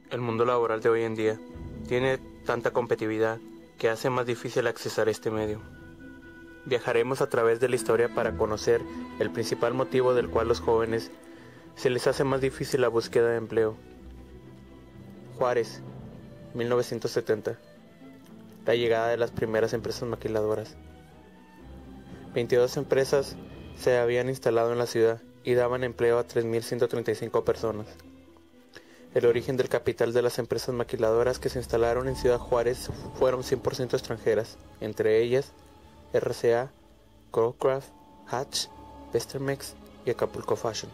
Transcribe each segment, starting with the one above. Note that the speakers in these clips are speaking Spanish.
El mundo laboral de hoy en día tiene tanta competitividad que hace más difícil accesar a este medio. Viajaremos a través de la historia para conocer el principal motivo del cual los jóvenes se les hace más difícil la búsqueda de empleo. Juárez, 1970. La llegada de las primeras empresas maquiladoras. 22 empresas se habían instalado en la ciudad y daban empleo a 3.135 personas. El origen del capital de las empresas maquiladoras que se instalaron en Ciudad Juárez fueron 100% extranjeras, entre ellas RCA, Goldcraft, Hatch, Vestermex y Acapulco Fashion,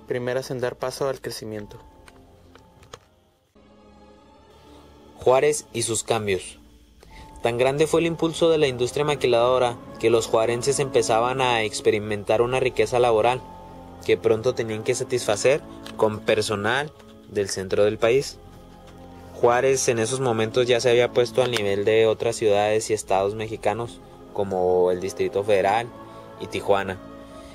primeras en dar paso al crecimiento. Juárez y sus cambios. Tan grande fue el impulso de la industria maquiladora que los juarenses empezaban a experimentar una riqueza laboral que pronto tenían que satisfacer con personal del centro del país. Juárez en esos momentos ya se había puesto al nivel de otras ciudades y estados mexicanos como el Distrito Federal y Tijuana,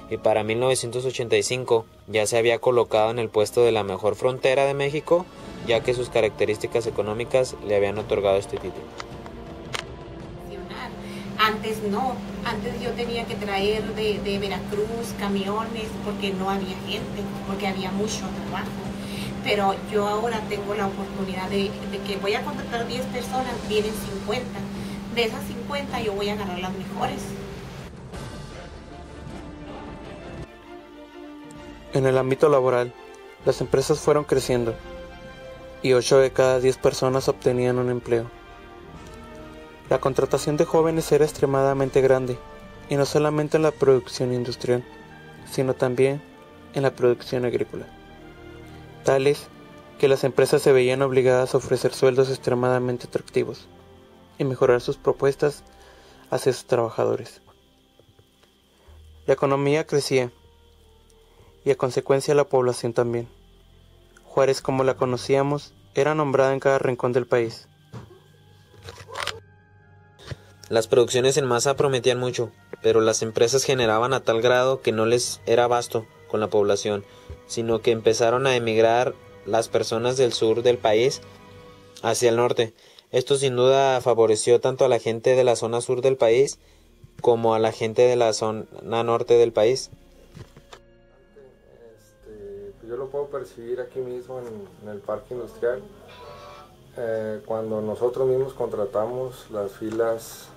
y para 1985 ya se había colocado en el puesto de la mejor frontera de México, ya que sus características económicas le habían otorgado este título. Antes no, antes yo tenía que traer de Veracruz camiones porque no había gente, porque había mucho trabajo. Pero yo ahora tengo la oportunidad de que voy a contratar 10 personas, vienen 50. De esas 50 yo voy a agarrar las mejores. En el ámbito laboral, las empresas fueron creciendo y 8 de cada 10 personas obtenían un empleo. La contratación de jóvenes era extremadamente grande, y no solamente en la producción industrial, sino también en la producción agrícola. Tales que las empresas se veían obligadas a ofrecer sueldos extremadamente atractivos y mejorar sus propuestas hacia sus trabajadores. La economía crecía y a consecuencia la población también. Juárez, como la conocíamos, era nombrada en cada rincón del país. Las producciones en masa prometían mucho, pero las empresas generaban a tal grado que no les era basto con la población, sino que empezaron a emigrar las personas del sur del país hacia el norte. Esto sin duda favoreció tanto a la gente de la zona sur del país como a la gente de la zona norte del país. Yo lo puedo percibir aquí mismo en el parque industrial. Cuando nosotros mismos contratamos, las filas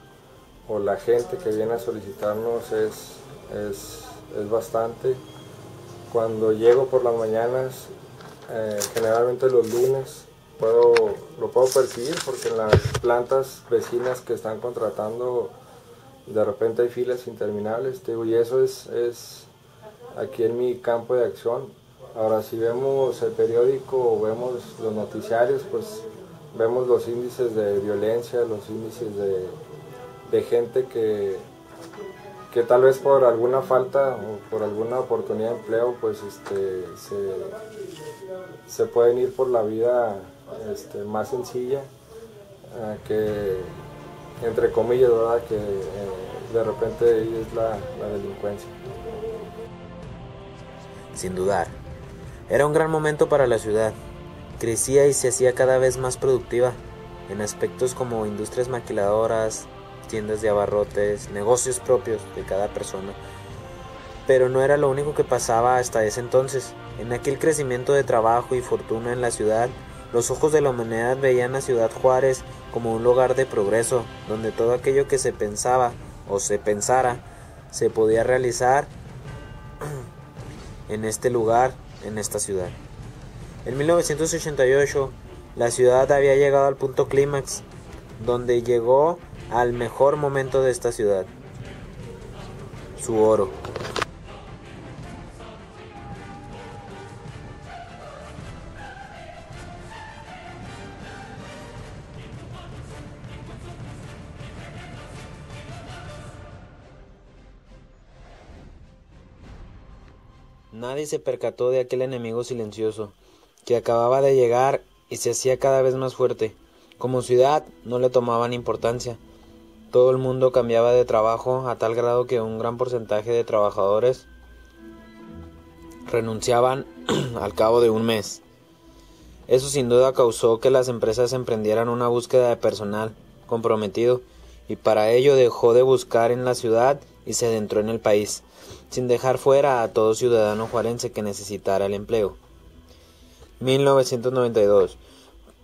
o la gente que viene a solicitarnos es bastante. Cuando llego por las mañanas, generalmente los lunes, lo puedo percibir porque en las plantas vecinas que están contratando de repente hay filas interminables, y eso es aquí en mi campo de acción. Ahora, si vemos el periódico o vemos los noticiarios, pues vemos los índices de violencia, los índices de gente que tal vez por alguna falta o por alguna oportunidad de empleo, pues se pueden ir por la vida más sencilla, que entre comillas, ¿verdad? Que de repente es la delincuencia. Sin dudar, era un gran momento para la ciudad. Crecía y se hacía cada vez más productiva en aspectos como industrias maquiladoras, tiendas de abarrotes, negocios propios de cada persona. Pero no era lo único que pasaba hasta ese entonces. En aquel crecimiento de trabajo y fortuna en la ciudad, los ojos de la humanidad veían a Ciudad Juárez como un lugar de progreso, donde todo aquello que se pensaba o se pensara se podía realizar en este lugar, en esta ciudad. En 1988, la ciudad había llegado al punto clímax, donde llegó al mejor momento de esta ciudad, su oro. Nadie se percató de aquel enemigo silencioso, que acababa de llegar y se hacía cada vez más fuerte. Como ciudad no le tomaban importancia. Todo el mundo cambiaba de trabajo a tal grado que un gran porcentaje de trabajadores renunciaban al cabo de un mes. Eso sin duda causó que las empresas emprendieran una búsqueda de personal comprometido, y para ello dejó de buscar en la ciudad y se adentró en el país, sin dejar fuera a todo ciudadano juarense que necesitara el empleo. 1992.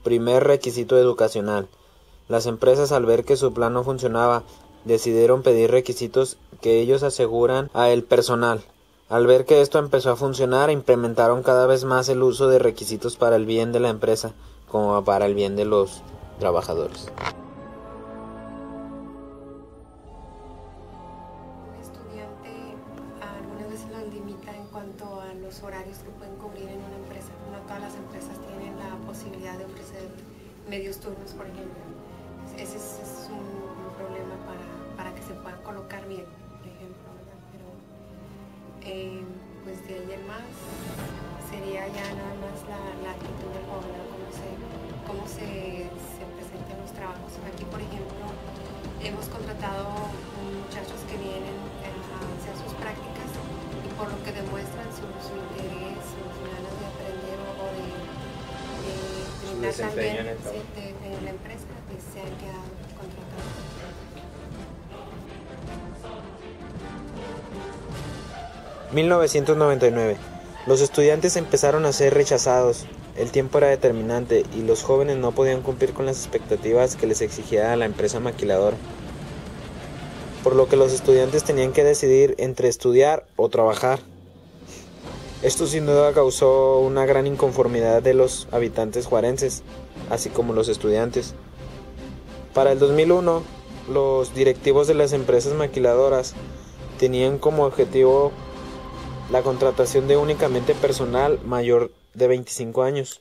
Primer requisito educacional. Las empresas, al ver que su plan no funcionaba, decidieron pedir requisitos que ellos aseguran a el personal. Al ver que esto empezó a funcionar, implementaron cada vez más el uso de requisitos para el bien de la empresa, como para el bien de los trabajadores. Un estudiante algunas veces los limita en cuanto a los horarios que pueden cubrir en una empresa. No todas las empresas tienen la posibilidad de ofrecer medios turnos, por ejemplo. Ese es un problema para que se pueda colocar bien, por ejemplo, ¿verdad? Pero pues de ahí en más sería ya nada más la actitud del joven, cómo se presentan los trabajos. Aquí, por ejemplo, hemos contratado muchachos que vienen a hacer sus prácticas y por lo que demuestran su interés, sus ganas de aprender o de brindar también de la empresa, pues se han quedado contratados. 1999. Los estudiantes empezaron a ser rechazados, el tiempo era determinante y los jóvenes no podían cumplir con las expectativas que les exigía la empresa maquiladora, por lo que los estudiantes tenían que decidir entre estudiar o trabajar. Esto sin duda causó una gran inconformidad de los habitantes juarenses, así como los estudiantes. Para el 2001, los directivos de las empresas maquiladoras tenían como objetivo la contratación de únicamente personal mayor de 25 años.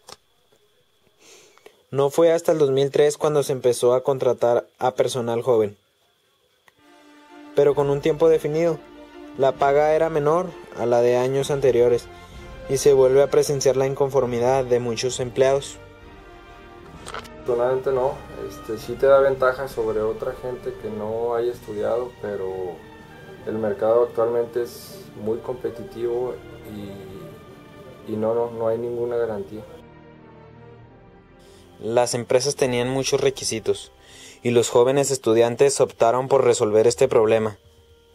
No fue hasta el 2003 cuando se empezó a contratar a personal joven, pero con un tiempo definido. La paga era menor a la de años anteriores y se vuelve a presenciar la inconformidad de muchos empleados. Afortunadamente no, sí te da ventaja sobre otra gente que no haya estudiado, pero el mercado actualmente es muy competitivo y no hay ninguna garantía. Las empresas tenían muchos requisitos y los jóvenes estudiantes optaron por resolver este problema.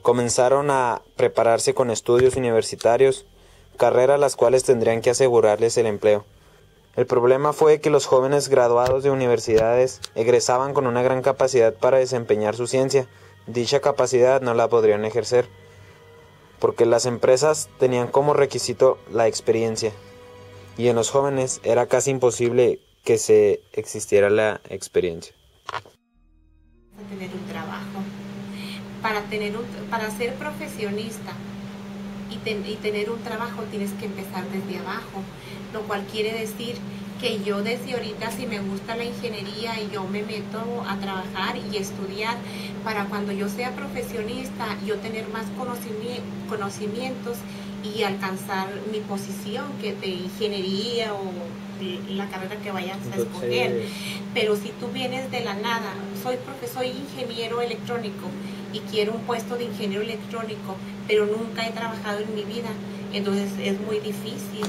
Comenzaron a prepararse con estudios universitarios, carreras las cuales tendrían que asegurarles el empleo. El problema fue que los jóvenes graduados de universidades egresaban con una gran capacidad para desempeñar su ciencia. Dicha capacidad no la podrían ejercer, porque las empresas tenían como requisito la experiencia, y en los jóvenes era casi imposible que se existiera la experiencia. Tener un trabajo, para ser profesionista y tener un trabajo tienes que empezar desde abajo, lo cual quiere decir que yo desde ahorita, si me gusta la ingeniería y yo me meto a trabajar y estudiar, para cuando yo sea profesionista, yo tener más conocimientos y alcanzar mi posición que de ingeniería o la carrera que vayas a escoger. Pero si tú vienes de la nada, soy ingeniero electrónico y quiero un puesto de ingeniero electrónico, pero nunca he trabajado en mi vida, entonces es muy difícil.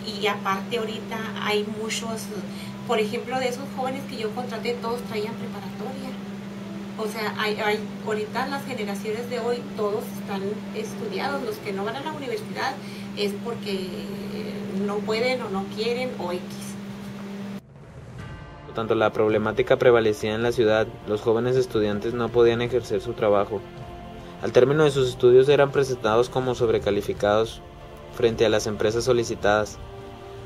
Y aparte ahorita hay muchos, por ejemplo, de esos jóvenes que yo contraté, todos traían preparatoria. O sea, ahorita las generaciones de hoy, todos están estudiados. Los que no van a la universidad es porque no pueden o no quieren o X. Por tanto, la problemática prevalecía en la ciudad. Los jóvenes estudiantes no podían ejercer su trabajo. Al término de sus estudios eran presentados como sobrecalificados frente a las empresas solicitadas,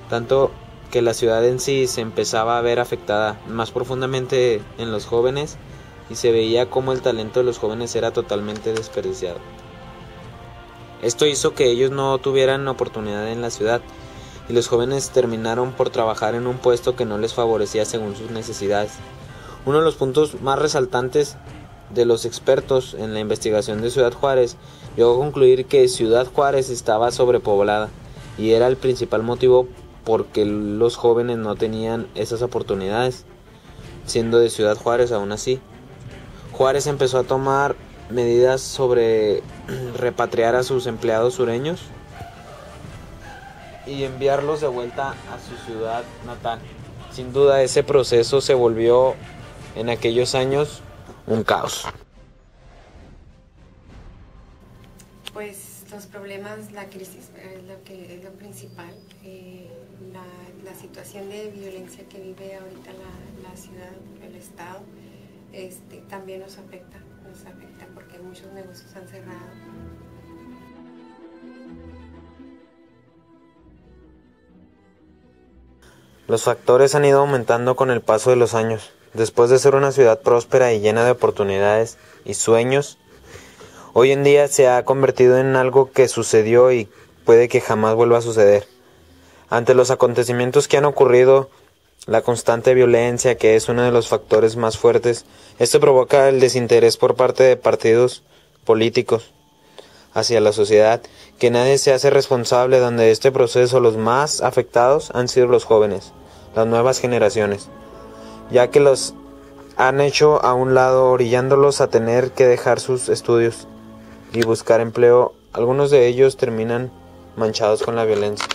tanto que la ciudad en sí se empezaba a ver afectada más profundamente en los jóvenes y se veía como el talento de los jóvenes era totalmente desperdiciado. Esto hizo que ellos no tuvieran oportunidad en la ciudad y los jóvenes terminaron por trabajar en un puesto que no les favorecía según sus necesidades. Uno de los puntos más resaltantes de los expertos en la investigación de Ciudad Juárez llegó a concluir que Ciudad Juárez estaba sobrepoblada y era el principal motivo porque los jóvenes no tenían esas oportunidades, siendo de Ciudad Juárez. Aún así, Juárez empezó a tomar medidas sobre repatriar a sus empleados sureños y enviarlos de vuelta a su ciudad natal. Sin duda ese proceso se volvió en aquellos años un caos. Pues los problemas, la crisis es lo principal. La situación de violencia que vive ahorita la ciudad, el estado, también nos afecta porque muchos negocios han cerrado. Los factores han ido aumentando con el paso de los años. Después de ser una ciudad próspera y llena de oportunidades y sueños, hoy en día se ha convertido en algo que sucedió y puede que jamás vuelva a suceder. Ante los acontecimientos que han ocurrido, la constante violencia, que es uno de los factores más fuertes, esto provoca el desinterés por parte de partidos políticos hacia la sociedad, que nadie se hace responsable. Donde este proceso los más afectados han sido los jóvenes, las nuevas generaciones, ya que los han hecho a un lado, orillándolos a tener que dejar sus estudios y buscar empleo. Algunos de ellos terminan manchados con la violencia.